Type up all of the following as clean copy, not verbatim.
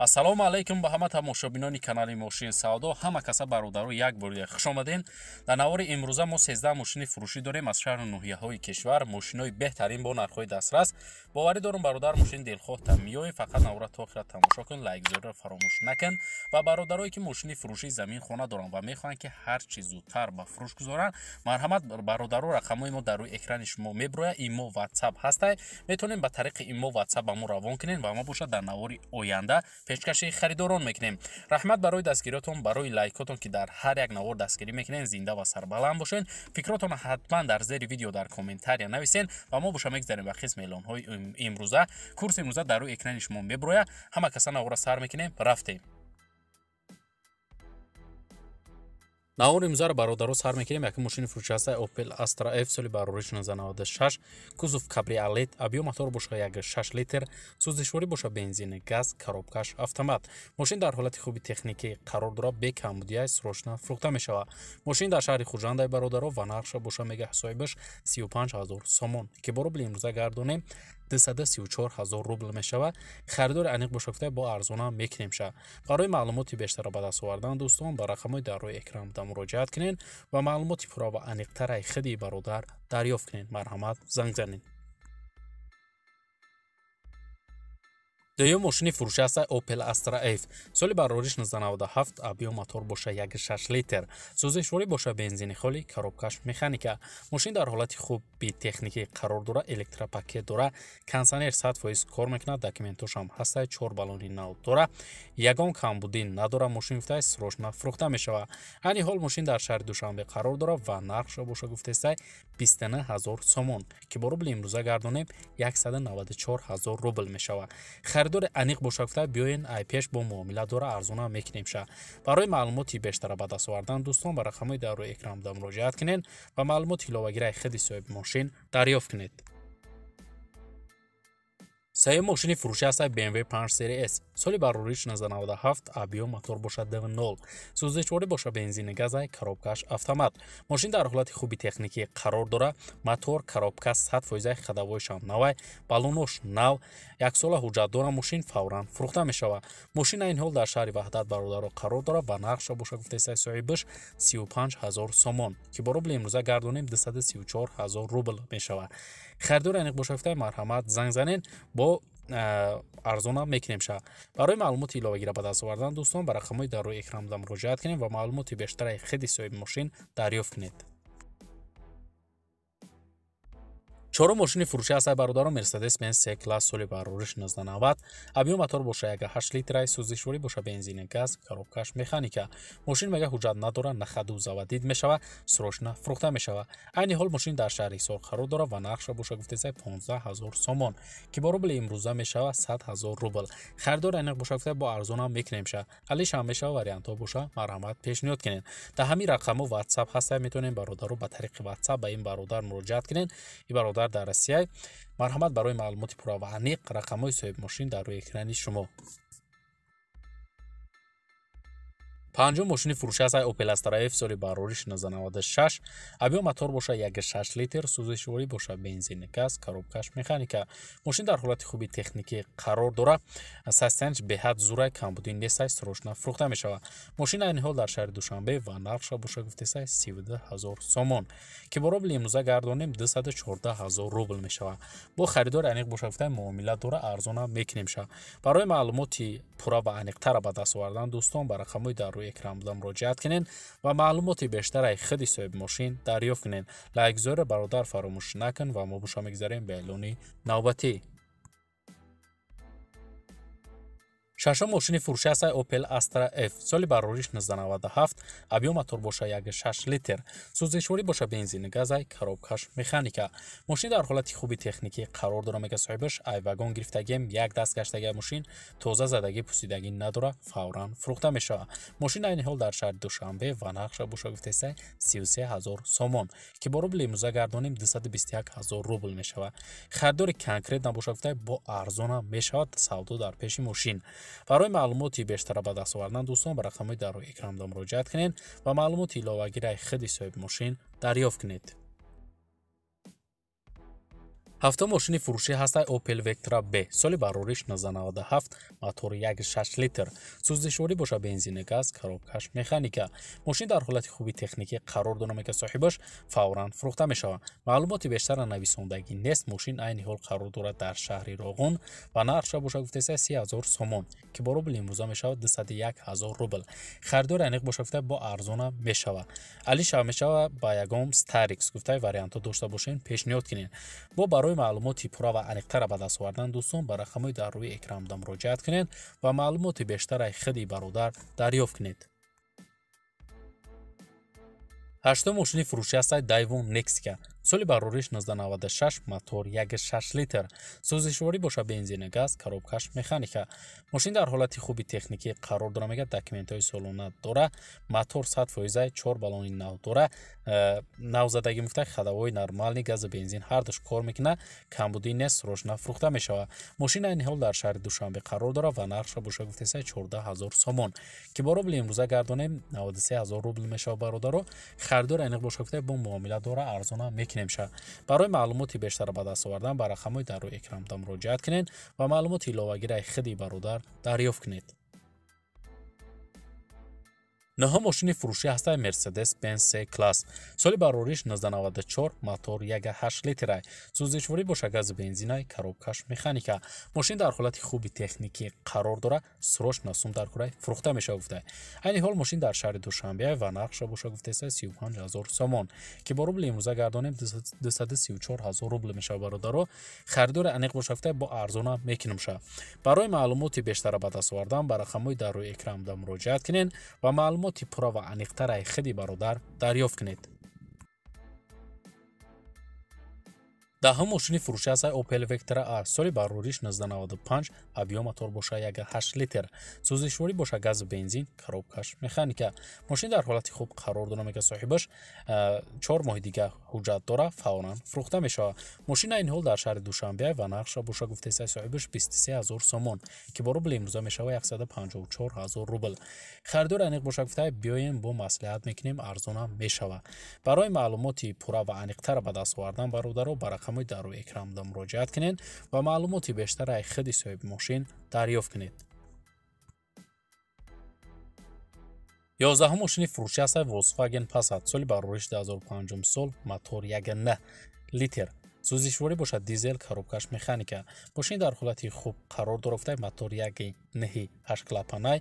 ассалому алайкум ба ҳама тамошобинони канали мошини савдо. ҳама каса бародару як бурда хуш омаден. дар навори имрӯза мо 13 мошини фурӯшӣ дорем аз шаҳри ноҳияҳои кишвар. мошинои беҳтарин бо нархҳои дастрас. боварӣ дорам бародар мошини дилхоҳ та миёӣ. фақат навора то охира тамошо кун, лайк зӯрро фаромӯш накун. ва бародарое ки мошини фурӯшии замин хона доранд ва мехоҳанд ки ҳар чӣ зудтар ба фурӯш гузоранд, марҳамат бародаро, рақамҳои мо дар рӯи экрани шумо меброяд. имо WhatsApp ҳастай. метавонем ба тариқи имо WhatsApp ба мо равон кунем ва мо бошад дар навори оянда пешкаши харидорон мекунем. раҳмат барои дастгириётон, барои лайкотон ки дар ҳар як навор дастгирӣ мекунем. зинда ва сарбаланд бошен. фикротон ҳатман дар зери видео дар комментария нависен ва мо боша мегзарем ба қисми эълонҳои имрӯза. курси имрӯза дар рӯи экрани шумо меброяд. ҳама каса навора сар мекунем. рафтем. навори имрӯзаро бародаро сар мекунем. яке мошини фурӯши ҳастаи Opel Astra F соли барориш 1996, кузов кабриолет, объем мотор боша 1.6 литр, сӯзишворӣ боша бензин, газ, коробкаш автомат. мошин дар ҳолати хуби техникӣ қарор дорад, бе камбудия срочно фурӯхта мешавад. мошин дар шаҳри Хуҷандаи бародаро ва нархша боша мега ҳисобиш 35000 сомон, ки бо рубли имрӯза гардонем 234000 рубл мешавад. харидори аниқ боша гуфта бо арзона мекунем ша. барои маълумоти бештар ба даст овардан дӯстон ба рақамҳои дар рӯи экран да муроҷиат кунед ва маълумоти пурра ва аниқтараи худи бародар дарёфт кунед. марҳамат, занг занед. дуюм мошини фурӯши ҳастаи Opel Astra F соли барориш 1997, объем мотор боша 1.6 литр, сӯзишворӣ боша бензини холӣ, коробкаш механика. мошин дар ҳолати хуби техникӣ қарор дорад, электропакет дорад, кондитсионер 100% кор мекунад, документошам ҳастаи 4 баллони нав дорад, ягон камбудӣ надорад. мошин гуфтаи срочно фурӯхта мешавад. айни ҳол мошин дар шаҳри Душанбе қарор дорад ва нархша боша гуфтаи 29000 сомон, ки бо рубли имрӯза гардонем 194000 рубл мешавад. харидори аниқ боша гуфта биёен ай пеш бо муомила дора арзона мекунем ша. барои маълумоти бештара ба даст овардан дӯстон ба рақамҳои дар рӯи экран да муроҷиат кунед ва маълумоти иловагираи худи соҳиби мошин дарёфт кунед. сеюм мошини фурӯши ҳастаи BMW 5 серия S соли барориш 1997, объем мотор боша 2.0, сӯзишворӣ боша бензини газай, коробкаш автомат. мошин дар ҳолати хуби техникӣ қарор дорад, мотор, коробка 100% ходовойшам навай, баллонош нав, яксола ҳуҷҷат дора. мошин фавран фурӯхта мешавад. мошин айни ҳол дар шаҳри Ваҳдат бародаро қарор дорад ва нархша боша гуфтаи соҳибиш 35000 сомон, ки бо рубли имрӯза гардонем 234000 рубл мешавад. харидори аниқ боша гуфтаи марҳамат, занг занед, бо арзона мекунем ша. барои маълумоти иловагира ба даст овардан дӯстон ба рақамҳои дар рӯи экран да муроҷиат кунед ва маълумоти бештараи худи соҳиби мошин дарёфт кунед. чорум мошини фурӯши ҳастаи бародарон Mercedes-Benz C-Class соли барориш 1990, объем мотор боша 1.8 литраи, сӯзишворӣ боша бензини газ, коробкаш механика. мошин мега ҳуҷҷат надорад, на хаду заводид мешавад, срочно фурӯхта мешавад. айни ҳол мошин дар шаҳри Ҳисор қарор дорад ва нархша боша гуфтаи 15000 сомон, ки бо рубли имрӯза мешавад 100000 рубл. харидори аниқ боша гуфта бо арзона мекунем ша. алишам мешавад, вариантҳо боша, марҳамат пешниҳод кунед. дар ҳамин рақамҳо WhatsApp ҳастай, метавонем бародаро ба тариқи WhatsApp ба ин бародар муроҷиат кунед. ин бародар дар Россия. марҳамат барои маълумоти пурра ва аниқ, рақамҳои соҳиби мошин дар рӯи экрани шумо. панҷум мошини фурӯши ҳастаи Opel Astra F соли барориш 1996, объем мотор боша 1.6 литр, сӯзишворӣ боша бензини газ, коробкаш механика. мошин дар ҳолати хуби техникӣ қарор дорад, состоянияш беҳад зурай, камбудӣ нестай, срочно фурӯхта мешавад. мошин айни ҳол дар шаҳри Душанбе ва нархша боша гуфтаи 32000 сомон, ки бо рубли имрӯза гардонем 214000 рубл мешавад. бо харидори аниқ боша гуфтаи муомила дора арзона мекунем ша. барои маълумоти пурра ва аниқтара ба даст овардан дӯстон ба рақамҳои дар рӯи экран буда муроҷиат кунед ва маълумоти бештараи худи соҳиби мошин дарёфт кунед. лайк зӯра бародар фаромӯш накун ва мо боша мегзарем ба эълони навбатӣ. шашум мошини фурӯши ҳастаи Opel Astra F соли барориш 1997, объем мотор боша 1.6 литр, сӯзишворӣ боша бензини газай, коробкаш механика. мошин дар ҳолати хуби техникӣ қарор дора, мега соҳибаш ай вагон гирифтагем, як даст гаштаги мошин тоза задагӣ пусидагӣ надора, фавран фурӯхта мешавад. мошин айни ҳол дар шаҳри Душанбе ва нархша боша гуфтаи 33000 сомон, ки бо рубли имрӯза гардонем 221000 рубл мешавад. харидори конкрет набоша гуфтаи бо арзона мешавад. савдо дар пеши мошин. барои маълумоти бештара ба даст овардан дӯстон ба рақамҳои дар рӯи экран да муроҷиат кунед ва маълумоти иловагираи худи соҳиби мошин дарёфт кунед. ҳафтум мошини фурӯшӣ ҳастад Opel Vectra B. Соли барориш 1997, мотори 1.6 литр, сӯзишворӣ боша бензини газ, коробкаш механика. Мошин дар ҳолати хуби техникӣ қарор дорад ки соҳибаш фавран фурӯхта мешавад. Маълумоти бештара нависондагӣ нест. Мошин айни ҳол қарор дорад дар шаҳри Роғун ва нархша боша гуфтаиста 30,000 сомон, ки бо рубли имрӯза мешавад 201,000 рубл. Харидори аниқ боша гуфта бо арзона мешавад. Алиша мешавад ба ягом Starix гуфтай вариантҳо дошта бошен пешниҳод кинед. Бо барои маълумоти пурра ва аниқтара ба даст овардан дӯстон ба рақамҳои дар рӯи экранда муроҷиат кунед ва маълумоти бештараи худи бародар дарёфт кунед. ҳаштум мошини фурӯшӣ ҳастад Daiwo Nexia. соли барориш 1996, мотор 1.6 литр, сӯзишворӣ боша бензини газ, коробкаш механика. Мошин дар ҳолати хуби техникӣ қарор дорад мегӯяд документҳои солона дора, мотор 100% 4 баллони нав дора, навзадагӣ муфтай хадавои нормални газу бензин ҳардуш кор мекунад, камбудӣ нест, срочна фурӯхта мешавад. Мошин айни ҳол дар шаҳри Душанбе қарор дорад ва нархша боша гуфтаиста 14,000 сомон, ки бо рубли имрӯза гардонем 93,000 рубл мешавад бародаро. Харидори аниқ боша гуфта бо муомила дора арзона мекунемша. Барои маълумоти бештар ба даст овардан ба рақамҳои дар рӯи экранда муроҷиат кунед ва маълумоти иловагираи худи бародар дарёфт кунед. ноҳум мошини фурӯшӣ ҳастад Mercedes-Benz C-Class. соли барориш 1994, мотор 1.8 литр, сӯзишворӣ боша газу бензинай, коробкаш механика. Мошин дар ҳолати хуби техникӣ қарор дорад, срочна сум дар курай фурӯхта мешавад гуфтай. Айни ҳол мошин дар шаҳри Душанбе ва нархша боша гуфтаиста 35,000 сомон, ки бо рубли имрӯза гардонем 234,000 рубл мешавад бародаро. Харидори аниқ боша гуфтай бо арзона мекунемша. Барои маълумоти бештара ба даст овардан ба рақамҳои дар рӯи экранда муроҷиат кунед ва маълумоти пурра ва аниқтараи худи бародар дарёфт кунед. даҳум мошини фурӯшӣ ҳастад Opel Vectra A. соли барориш 1995, объем мотор боша 1.8 литр, сӯзишворӣ боша газу бензин, коробкаш механика. Мошин дар ҳолати хуб қарор дорад мегӯяд соҳибаш 4 моҳи дига ҳуҷҷат дорад, фавран фурӯхта мешавад. Мошин айни ҳол дар шаҳри Душанбе ва нархша боша гуфтаиста соҳибаш 23,000 сомон, ки бо рубли имрӯза мешавад 154,000 рубл. Харидори аниқ боша гуфта биёем бо маслиҳат мекунем арзона мешавад. Барои маълумоти пурра ва аниқтара ба даст овардан бародаро ба рақамҳои дар рӯи экранда муроҷиат кунед ва маълумоти бештараи худи соҳиби мошин дарёфт кунед. 11 мошини фурӯшӣ ҳастад Volkswagen Passat. соли барориш 2005 сол, мотор 1.9 литр, сӯзишворӣ боша дизел, коробкаш механика. Мошин дар ҳолати хуб қарор дорад, мотор 1.9 8клапанай,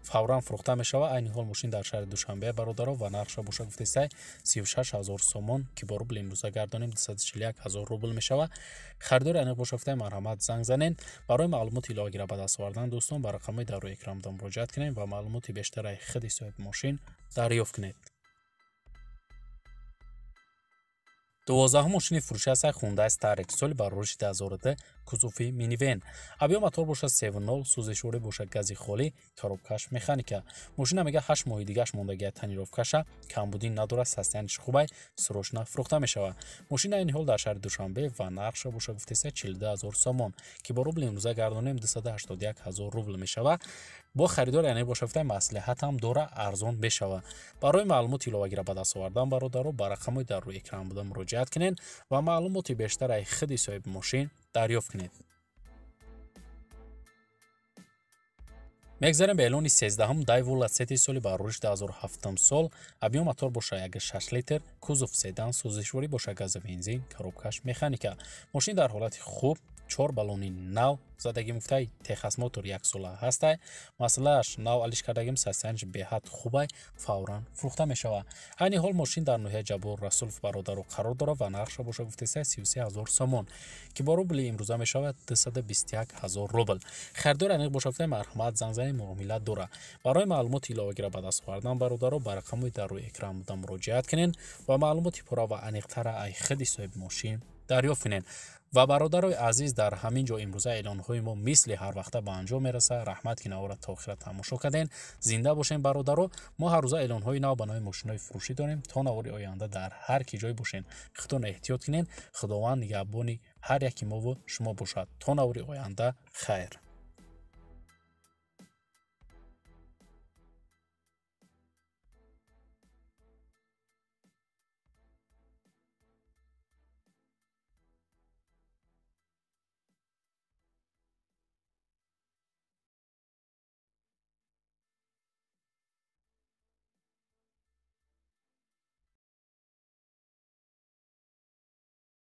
фавран фурӯхта мешавад. Айни ҳол мошин дар шаҳри Душанбе бародаро ва нархша боша гуфтаиста 36,000 сомон, ки бо рубли имрӯза гардонем 241,000 рубл мешавад. Харидори аниқ боша гуфта марҳамат занг занед. Барои маълумоти иловагира ба даст овардан дӯстон ба рақамҳои дар рӯи экранда муроҷиат кунед ва маълумоти бештараи худи соҳиби мошин дарёфт кунед. 12 мошини фурӯшӣ ҳастад Hyundai Starex. соли барориш 2002, кузуфи минивен, объем мотор боша 7.0, сӯзишворӣ боша гази холӣ, коробкаш механика. Мошина мега 8 моҳи дигаш мондагият танировкаша, камбудӣ надорад, состоянияш хубай, срочна фурӯхта мешавад. Мошина айни ҳол дар шаҳри Душанбе ва нархша боша гуфтаиста 42,000 сомон, ки бо рубли имрӯза гардонем 281,000 рубл мешавад. бо харидори аниқ боша гуфтай маслиҳатам дора, арзон мешавад. Барои маълумоти иловагира ба даст овардан бародаро ба рақамҳои дар рӯи экран буда муроҷиат кунед ва маълумоти бештараи худи соҳиби мошин дарёфт кунед. мегзарем ба эълони 13-ум Daewoo Lacetti. соли барориш 2007 сол, объем мотор боша 1.6 литр, кузов седан, сӯзишворӣ боша газу бензин, коробкаш механика. мошин дар ҳолати хуб 4 баллони нав задагӣ муфтай Техас мотор 1 сола ҳастай. Масъалааш нав алиш кардагим состоянияш беҳад хубай, фавран фурӯхта мешавад. айни ҳол мошин дар ноҳияи Ҷабор Расулов бародаро қарор дорад ва нархша боша гуфтаиста 33,000 сомон, ки бо рубли имрӯза мешавад 221,000 рубл. харидори аниқ боша гуфтай марҳамат занг зани муомила дора. барои маълумоти иловагира ба даст овардан бародаро ба рақамҳои дар рӯи экран буда муроҷиат кунед ва маълумоти пурра ва аниқтара ай худи соҳиби мошин дарёфт кунед. ва бародарои азиз, дар ҳамин ҷо имрӯза эълонҳои мо мисли ҳар вақта ба анҷом мерасад. раҳмат ки навора то охира тамошо кардем. зинда бошем бародаро. мо ҳар рӯза эълонҳои нав ба нави мошинҳои фурӯшӣ дорем. то навори оянда дар ҳар ки ҷой бошен худтон эҳтиёт кунед. худованд нигаҳбони ҳар яки мову шумо бошад. то навори оянда хайр.